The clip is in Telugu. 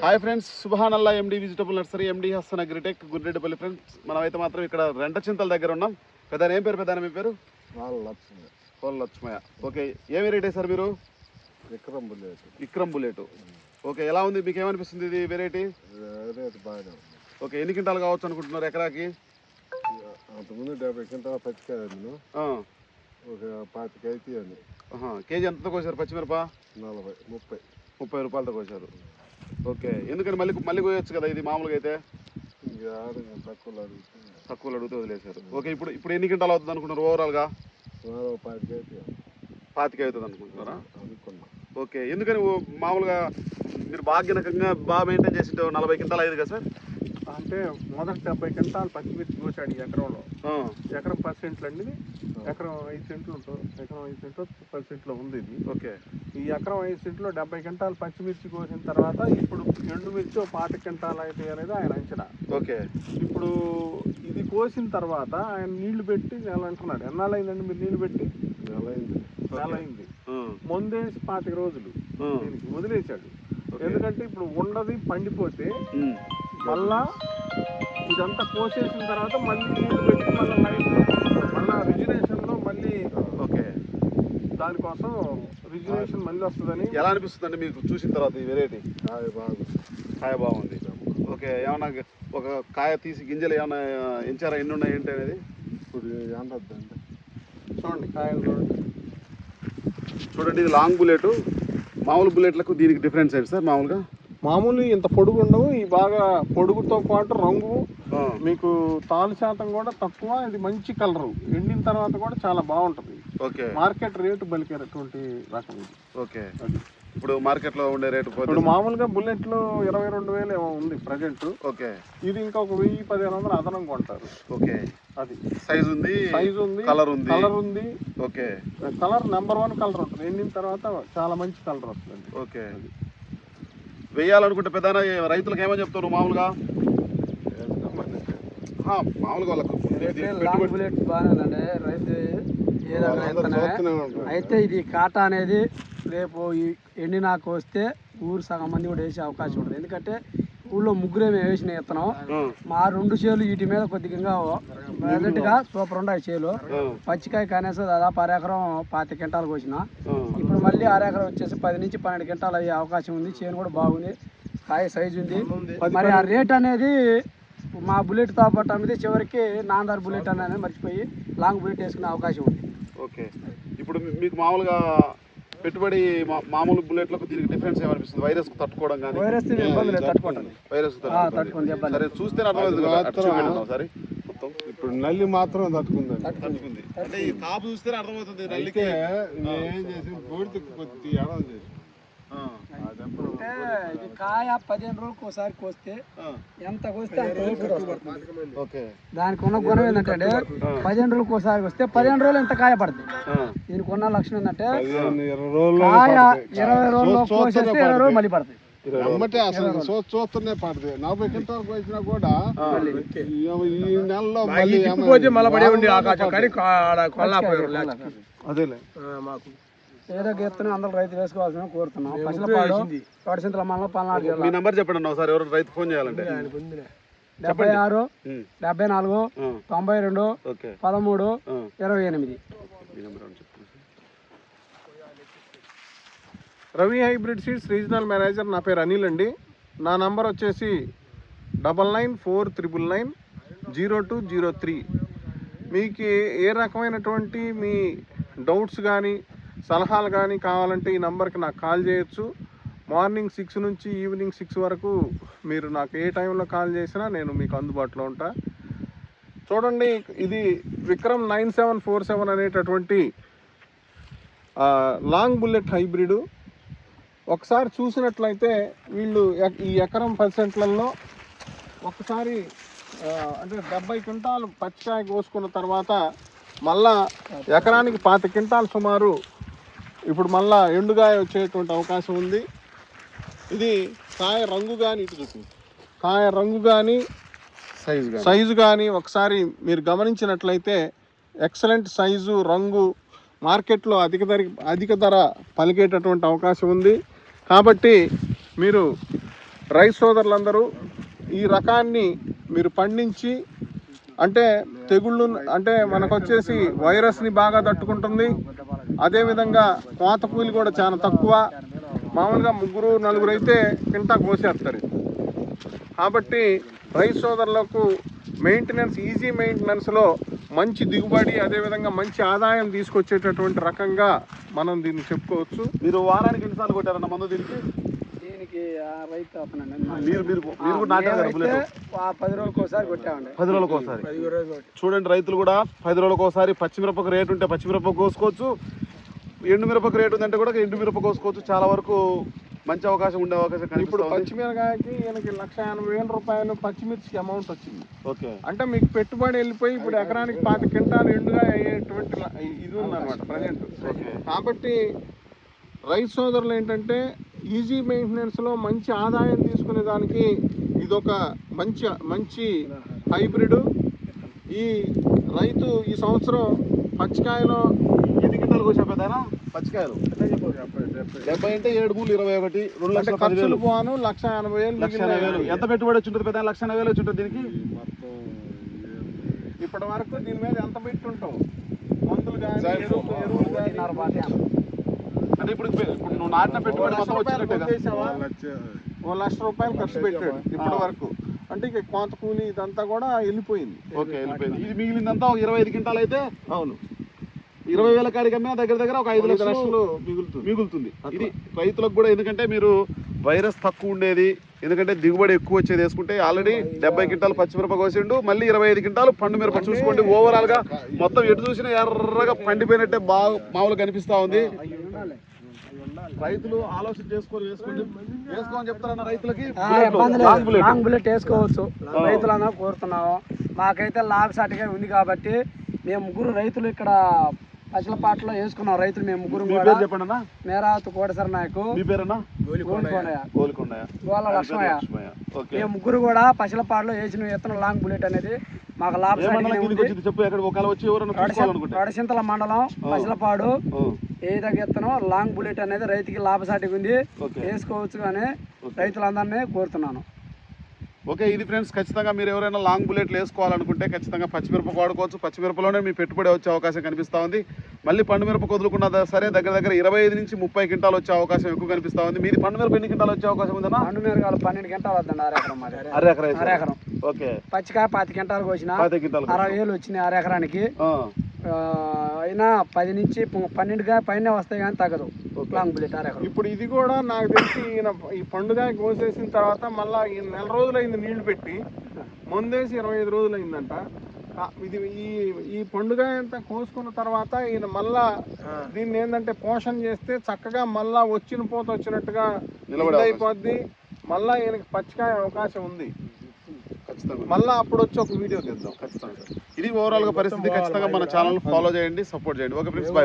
హాయ్ ఫ్రెండ్స్, సుబ్హానల్లా MD vegetable nursery, MD Hasan agritech, Gurreddipalli. Friends, మనమైతే మాత్రం ఇక్కడ రెంట చింతల దగ్గర ఉన్నాం. పెద్ద ఏం పేరు? పెద్ద మీ పేరు? కోళ్ళ లక్ష్మయ్య. ఓకే, ఏ వెరైటీ సార్ మీరు? విక్రమ్ బుల్లెట్. ఓకే, ఎలా ఉంది? మీకు ఏమనిపిస్తుంది ఇది వెరైటీ? ఓకే, ఎన్ని క్వింటాలు కావచ్చు అనుకుంటున్నారు ఎకరాకి? అంతకుముందు 70 క్వింటాల పచ్చికాయ, ఒక 25 అయితే. కేజీ ఎంతతో కోసారు పచ్చిమిరప? 30 రూపాయలతో కోసారు. ఓకే, ఎందుకని మళ్ళీ కోయొచ్చు కదా, ఇది మామూలుగా అయితే తక్కువలో అడిగితే వదిలేశారు. ఓకే, ఇప్పుడు ఎన్ని క్వింటాలు అవుతుంది అనుకుంటున్నారు ఓవరాల్గా? 25 అవుతుంది అనుకుంటున్నారా? ఓకే, ఎందుకని మామూలుగా మీరు భాగ్యనకంగా బాగా మెయింటైన్ చేసి 40 క్వింటాలు అయ్యేది కదా సార్? అంటే మొదటి 70 క్వింటాలు పచ్చిమిర్చి కోసాడు ఈ ఎకరంలో. ఎకరం 10 సెంట్లు అండి, ఎకరం 5 సెంట్లు ఉంటుంది. ఎకరం 5 సెంట్లు 10 సెంట్లో ఉంది ఇది. ఓకే, ఈ ఎకరం 5 సెంట్లో 70 క్వింటాలు పచ్చిమిర్చి కోసిన తర్వాత ఇప్పుడు ఎండుమిర్చి 25 క్వింటాలు అయితే అనేది ఆయన అంచనా. ఓకే, ఇప్పుడు ఇది కోసిన తర్వాత ఆయన నీళ్లు పెట్టి నెల అంటున్నాడు. ఎన్నాళ్ళు అయిందండి మీరు నీళ్లు పెట్టి? నెల అయింది. ముందేసి 25 రోజులు దీనికి వదిలేశాడు. ఎందుకంటే ఇప్పుడు ఉండది పండిపోతే మళ్ళా ఇదంతా కోసేసిన తర్వాత మళ్ళీ నీళ్లు పెట్టి మళ్ళీ రిజినేషన్లో మళ్ళీ ఓకే, దానికోసం రిజినేషన్ మళ్ళీ వస్తుందని. ఎలా అనిపిస్తుంది అండి మీకు చూసిన తర్వాత ఈ వెరైటీ? కాయ బాగుంది. ఓకే, ఏమన్నా ఒక కాయ తీసి గింజలు ఏమన్నా ఎంచారా, ఎన్ని ఉన్నాయి ఏంటి అనేది? ఇప్పుడు ఎండద్దండి, చూడండి కాయలు చూడండి. చూడండి, ఇది లాంగ్ బుల్లెట్. మామూలు బుల్లెట్లకు దీనికి డిఫరెన్స్ ఏంటి సార్? మామూలు ఇంత పొడుగు ఉండవు, ఈ బాగా పొడుగుతో పాటు రంగు, మీకు తాలు శాతం కూడా తక్కువ. ఇది మంచి కలరు, ఎండిన తర్వాత కూడా చాలా బాగుంటుంది. ఓకే, మార్కెట్ రేటు బలికేటటువంటి రకం ఇది. ఓకే, ఇప్పుడు మార్కెట్లో ఉండే రేటు ఇప్పుడు మామూలుగా బుల్లెట్లు 22,000 ఏమో ఉంది ప్రజెంట్. ఓకే, ఇది ఇంకా ఒక 1000-1500 అదనంగా కొంటారు. ఓకే, అది సైజ్ ఉంది, కలర్ ఉంది. ఓకే, కలర్ నెంబర్ 1 కలర్ ఉంటుంది. ఎండిన తర్వాత చాలా మంచి కలర్ వస్తుంది. ఓకే, వేయాలనుకుంటే పెద్ద రైతులకు ఏమని చెప్తారు మామూలుగా? వాళ్ళకు బుల్లెట్ బాగానే రైతు అయితే ఇది కాటా అనేది రేపు ఎండినాక వస్తే ఊరు సగం మంది కూడా వేసే అవకాశం ఉంటుంది. ఎందుకంటే ఊళ్ళో ముగ్గురేమే వేసిన విత్తనం. మా 2 చేలు వీటి మీద కొద్దిగా ప్రజెంట్గా సూపర్ ఉన్నాయి చేలు. పచ్చికాయ కనీసం దాదాపు అరెకరం 25 క్వింటాలు కోసిన. ఇప్పుడు మళ్ళీ అరెకరం వచ్చేసి 10 నుంచి 12 క్వింటాలు అయ్యే అవకాశం ఉంది. చేను కూడా బాగుంది, కాయ సైజు ఉంది. మరి ఆ రేట్ అనేది మా బుల్లెట్తో పాటు అమ్మితే చివరికి నాందార్ బుల్లెట్ అనేది మర్చిపోయి లాంగ్ బుల్లెట్ వేసుకునే అవకాశం ఉంది. ఓకే, ఇప్పుడు మీకు మామూలుగా పెట్టుబడి మామూలు బుల్లెట్లకు దీనికి డిఫరెన్స్ ఏమనిపిస్తుంది? వైరస్ తట్టుకోవడం కానీ? వైరస్ తట్టుకుంటుంది. సరే, చూస్తే అర్థమవుతుంది. సరే, మొత్తం ఇప్పుడు నల్లి మాత్రం తట్టుకుంది. అంటే ఈ కాపు చూస్తే అర్థమవుతుంది. నల్లికే ఏం చేసి బూడిద కొద్ది ఎడం చేసి అంటే ఇది కాయ 15 రోజులకు ఒకసారి కోస్తే ఎంత కోస్తే దానికి ఉన్న గుణం ఏంటంటే 15 రోజులకు ఒకసారి వస్తే 15 రోజులు ఎంత కాయ పడుతుంది. దీనికి ఉన్న లక్షణం ఏంటంటే కాయ 20 రోజుల్లో కోసేస్తే 20 రోజులు మళ్ళీ పడుతుంది. అసలు చూస్తూనే పడుతుంది. 40 క్వింటాలకు వచ్చినా కూడా ఈ నెలలో అదేలే మాకు ఏదో గీతను అందరూ రైతు వేసుకోవాల్సిన కోరుతున్నాం. పసలపాడు తోటసింతల మండలం పల్నాడు జిల్లా. మీ నంబర్ చెప్పండి ఒకసారి, ఎవరు రైతు ఫోన్ చేయాలంటే? 76 74 92 13 28. Ravi hybrid seeds regional manager. నా పేరు అనిల్ అండి. నా నంబర్ వచ్చేసి 9949900203. మీకు ఏ రకమైనటువంటి మీ డౌట్స్ కానీ సలహాలు కానీ కావాలంటే ఈ నంబర్కి నాకు కాల్ చేయొచ్చు. మార్నింగ్ 6 నుంచి ఈవినింగ్ 6 వరకు మీరు నాకు ఏ టైంలో కాల్ చేసినా నేను మీకు అందుబాటులో ఉంటా. చూడండి, ఇది విక్రమ్ 9747 అనేటటువంటి లాంగ్ బుల్లెట్ హైబ్రిడ్. ఒకసారి చూసినట్లయితే వీళ్ళు ఈ ఎకరం 10 సెంట్లలో ఒకసారి అంటే 70 క్వింటాలు పచ్చికాయ కోసుకున్న తర్వాత మళ్ళా ఎకరానికి 25 క్వింటాలు సుమారు ఇప్పుడు మళ్ళా ఎండుగాయ వచ్చేటువంటి అవకాశం ఉంది. ఇది కాయ రంగు కానీ, ఇటు చూసి కాయ రంగు కానీ సైజు కానీ ఒకసారి మీరు గమనించినట్లయితే ఎక్సలెంట్ సైజు, రంగు, మార్కెట్లో అధిక ధర పలికేటటువంటి అవకాశం ఉంది. కాబట్టి మీరు రైతు సోదరులందరూ ఈ రకాన్ని మీరు పండించి, అంటే తెగుళ్ళు, అంటే మనకు వచ్చేసి వైరస్ని బాగా తట్టుకుంటుంది. అదేవిధంగా కోత కూలి కూడా చాలా తక్కువ. మామూలుగా 3-4 అయితే కింటా కోసేస్తారు. కాబట్టి రైతు సోదరులకు మెయింటెనెన్స్, ఈజీ మెయింటెనెన్స్లో మంచి దిగుబడి, అదేవిధంగా మంచి ఆదాయం తీసుకొచ్చేటటువంటి రకంగా మనం దీన్ని చెప్పుకోవచ్చు. మీరు వారానికి ఎన్నిసార్లు కొట్టారన్న మందు దీనికి? దీనికి రైతు అతనండి మీరు మీరు మీరు కూడా నాటారు కదా బుల్లెట్? 10 రోజులకు ఒకసారి కొట్టామండి. 10 రోజులకు ఒకసారి. చూడండి రైతులు కూడా 10 రోజులకు ఒకసారి పచ్చిమిరపకు రేటు ఉంటే పచ్చిమిరపకు కోసుకోవచ్చు, ఎండుమిరపకు రేటు ఉందంటే కూడా ఎండుమిరప కోసుకోవచ్చు. చాలా వరకు మంచి అవకాశం ఉండే అవకాశం ఇప్పుడు కనిపిస్తుంది. పచ్చిమిరకాయకి ఈయనకి 1,80,000 రూపాయలు పచ్చిమిర్చికి అమౌంట్ వచ్చింది. ఓకే. అంటే మీకు పెట్టుబడి వెళ్ళిపోయి ఇప్పుడు ఎకరానికి 5 క్వింటాలు ఎండుగా అయ్యేటువంటి ఇది ఉందన్నమాట ప్రజెంట్. కాబట్టి రైతు సోదరులు ఏంటంటే ఈజీ మెయింటెనెన్స్లో మంచి ఆదాయం తీసుకునే దానికి ఇదొక మంచి హైబ్రిడ్. ఈ రైతు ఈ సంవత్సరం పచ్చికాయలో ఎన్ని గింటలు కోసేపోతారా? పచ్చికాయలు 70 అంటే 7 3 21 2,10,000 ఖర్చులు పోను 1,80,000. 1,80,000. ఎంత పెట్టుబడి వచ్చి ఉంటుంది పెద్ద? 1,80,000 వచ్చి ఉంటుంది దీనికి. ఇప్పటి వరకు దీని మీద ఎంత పెట్టుంటాం? మందులు కానీ ఎరువులు కానీ. అంటే ఇప్పుడు నువ్వు నాటిన పెట్టుబడి మొత్తం వచ్చినట్టే కదా? ₹1,00,000 ఖర్చు పెట్టాడు ఇప్పటి వరకు. అంటే ఇక కోత కూలి ఇదంతా కూడా వెళ్ళిపోయింది. ఓకే, వెళ్ళిపోయింది. ఇది మిగిలిందంతా ఒక 25 క్వింటాలు అయితే అవును 20,000 కాడికి అమ్మినా దగ్గర ఒక 5 లక్షలు మిగులుతుంది. ఇది రైతులకు కూడా, ఎందుకంటే మీరు వైరస్ తక్కువ ఉండేది, ఎందుకంటే దిగుబడి ఎక్కువ వచ్చేది వేసుకుంటే ఆల్రెడీ 70 క్వింటాలు పచ్చిమిరప కోసిండు, మళ్ళీ 25 క్వింటాలు పండు మిరప. చూసుకోండి ఓవరాల్ గా మొత్తం ఎటు చూసినా ఎర్రగా పండిపోయినట్టే బాగా మామూలుగా కనిపిస్తా ఉంది. రైతులు ఆలోచన వేసుకోమని చెప్తారన్న రైతులకి. లాంగ్ బుల్లెట్ వేసుకోవచ్చు రైతులన్నా కోరుతున్నాము. మాకైతే లాభసాటిగా ఉంది కాబట్టి మేము 3 రైతులు ఇక్కడ పచ్చలపాటలో వేసుకున్నాం. రైతులు మేము 3 చెప్పండి అన్న. మేరావతు కోటసర నాయకు, మీ పేరన్నా? గోల లక్ష్మయ్య. మేము 3 కూడా పచ్చలపాటలో వేసిన విత్తనం లాంగ్ బుల్లెట్ అనేది మాకు లాభసాటి. చెప్పు ఎక్కడ ఒకవేళ వచ్చి ఎవరన్నా తడసింతల మండలం పచ్చలపాడు ఏదగ్గ విత్తనం లాంగ్ బుల్లెట్ అనేది రైతుకి లాభసాటిగా ఉంది, వేసుకోవచ్చు అని రైతులందరినీ కోరుతున్నాను. ఓకే, ఇది ఫ్రెండ్స్, ఖచ్చితంగా మీరు ఎవరైనా లాంగ్ బుల్లెట్లు వేసుకోవాలనుకుంటే ఖచ్చితంగా పచ్చిమిరప వాడుకోవచ్చు. పచ్చిమిరపలోనే మీ పెట్టుబడి వచ్చే అవకాశం కనిపిస్తూ ఉంది. మళ్ళీ పండు మిరప వదులుకున్నా సరే దగ్గర 25 నుంచి 30 క్వింటాలు వచ్చే అవకాశం ఎక్కువ కనిపిస్తూ ఉంది. మీది పండు మిరప ఎన్ని క్వింటాలు వచ్చే అవకాశం ఉందన్నా? పండు మిరపకాయలు 12 క్వింటాలు వద్దండి. అరెకరం. ఓకే. పచ్చికాయ 10 క్వింటాలు కోసిన 60,000 వచ్చినాయి అరెకరానికి. అయినా 10 నుంచి 12 పైన వస్తాయి కానీ తగ్గదు లాంగ్ బుల్లెట్ అరెకరం. ఇప్పుడు ఇది కూడా నాకు తెలిసి ఈయన ఈ పండుగ కోసేసిన తర్వాత మళ్ళీ ఈ 4 రోజులైంది నీళ్లు పెట్టి, ముందేసి 25 రోజులైందంట. ఇది ఈ పండుగ అంతా కోసుకున్న తర్వాత ఈయన మళ్ళా దీన్ని ఏంటంటే పోషణ చేస్తే చక్కగా మళ్ళా వచ్చిన పోత వచ్చినట్టుగా అయిపోద్ది. మళ్ళా ఈయనకి పచ్చికాయ అవకాశం ఉంది. మళ్ళా అప్పుడు వచ్చి ఒక వీడియో తీద్దాం ఖచ్చితంగా. ఇది ఓవరాల్ గా పరిస్థితి. ఖచ్చితంగా మన ఛానల్ ఫాలో చేయండి, సపోర్ట్ చేయండి. Okay friends, by.